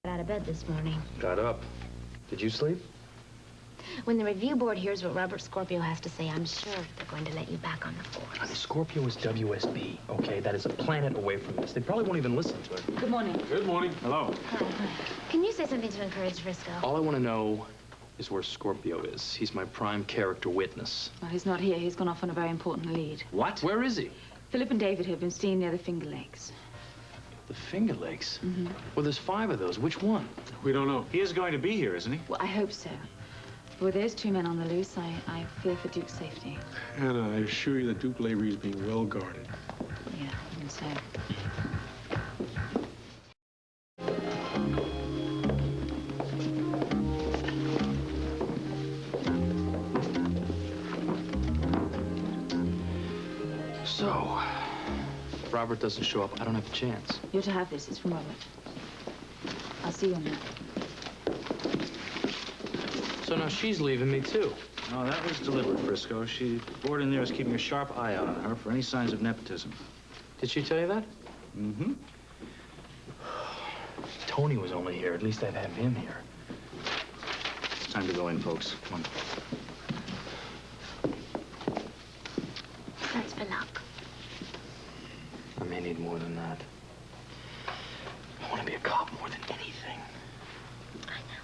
out of bed this morning. Got up. Did you sleep? When the review board hears what Robert Scorpio has to say, I'm sure they're going to let you back on the force. Honey, Scorpio is WSB, okay? That is a planet away from us. They probably won't even listen to it. Good morning. Good morning. Hello. Hi. Can you say something to encourage Frisco? All I want to know is where Scorpio is. He's my prime character witness. Well, he's not here. He's gone off on a very important lead. What? Where is he? Philip and David have been seen near the Finger Lakes. The Finger Lakes? Mm-hmm. Well, there's 5 of those. Which one? We don't know. He is going to be here, isn't he? Well, I hope so. But with those 2 men on the loose, I fear for Duke's safety. Hannah, I assure you that Duke Lavery is being well guarded. Yeah, and so. So, if Robert doesn't show up, I don't have a chance. You're to have this. It's from Robert. I'll see you on that. So now she's leaving me, too. No, that was deliberate, Frisco. The board in there is keeping a sharp eye out on her for any signs of nepotism. Did she tell you that? Mm-hmm. Tony was only here. At least I'd have him here. It's time to go in, folks. Come on. That's for luck. I may need more than that. I want to be a cop more than anything. I know.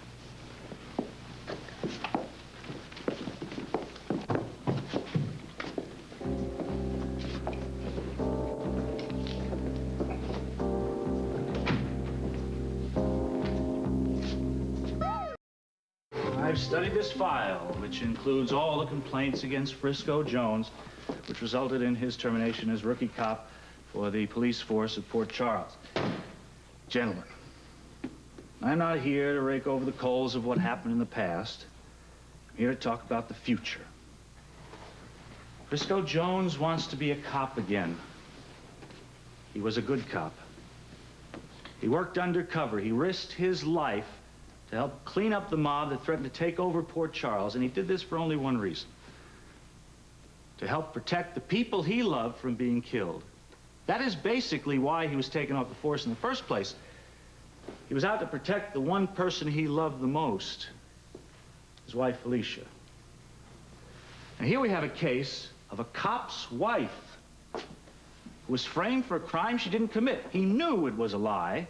I've studied this file, which includes all the complaints against Frisco Jones, which resulted in his termination as rookie cop for the police force of Port Charles. Gentlemen, I'm not here to rake over the coals of what happened in the past. I'm here to talk about the future. Frisco Jones wants to be a cop again. He was a good cop. He worked undercover. He risked his life to help clean up the mob that threatened to take over Port Charles, and he did this for only one reason: to help protect the people he loved from being killed. That is basically why he was taken off the force in the first place. He was out to protect the one person he loved the most, his wife, Felicia. And here we have a case of a cop's wife who was framed for a crime she didn't commit. He knew it was a lie,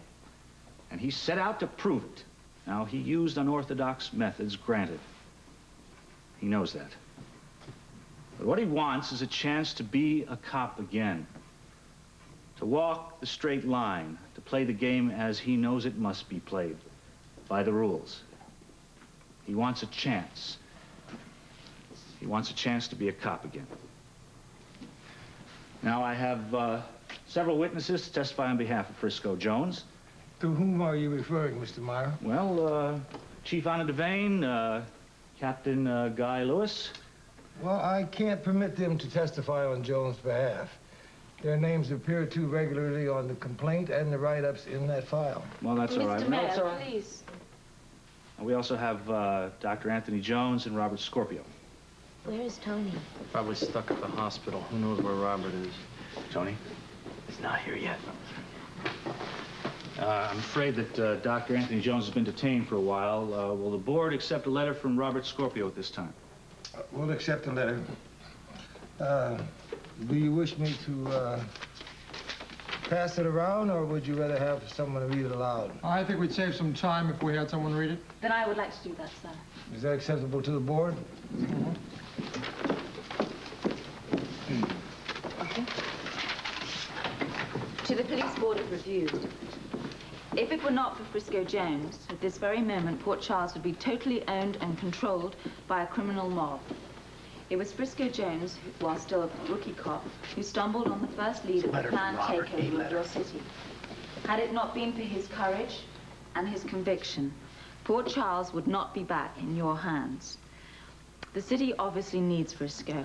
and he set out to prove it. Now, he used unorthodox methods, granted. He knows that. But what he wants is a chance to be a cop again, to walk the straight line, to play the game as he knows it must be played, by the rules. He wants a chance. He wants a chance to be a cop again. Now, I have several witnesses to testify on behalf of Frisco Jones. To whom are you referring, Mr. Meyer? Well, Chief Anna Devane, Captain Guy Lewis. Well, I can't permit them to testify on Jones' behalf. Their names appear too regularly on the complaint and the write-ups in that file. Well, that's all right. Mr. No, Mayor, it's all right. please. And we also have Dr. Anthony Jones and Robert Scorpio. Where is Tony? Probably stuck at the hospital. Who knows where Robert is? Tony? He's not here yet. I'm afraid that Dr. Anthony Jones has been detained for a while. Will the board accept a letter from Robert Scorpio at this time? We'll accept the letter. Do you wish me to pass it around, or would you rather have someone read it aloud? I think we'd save some time if we had someone read it. Then I would like to do that, sir. Is that acceptable to the board? Okay. To the police board of review. If it were not for Frisco Jones, at this very moment, Port Charles would be totally owned and controlled by a criminal mob. It was Frisco Jones, while still a rookie cop, who stumbled on the first lead of the planned takeover of your city. Had it not been for his courage and his conviction, Port Charles would not be back in your hands. The city obviously needs Frisco.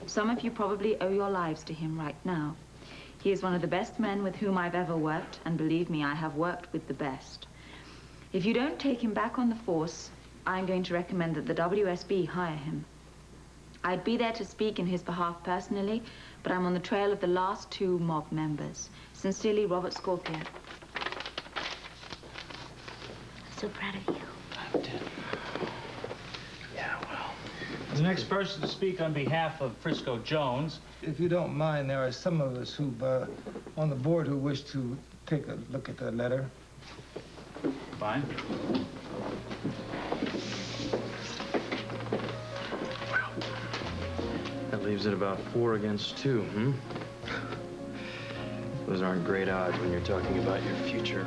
Some of you probably owe your lives to him right now. He is one of the best men with whom I've ever worked, and believe me, I have worked with the best. If you don't take him back on the force, I'm going to recommend that the WSB hire him. I'd be there to speak in his behalf personally, but I'm on the trail of the last 2 mob members. Sincerely, Robert Scorpio. so proud of you. I did. Yeah, well. The next person to speak on behalf of Frisco Jones. If you don't mind, there are some of us who, on the board who wish to take a look at the letter. Fine. That leaves it about 4 against 2, hmm? Those aren't great odds when you're talking about your future.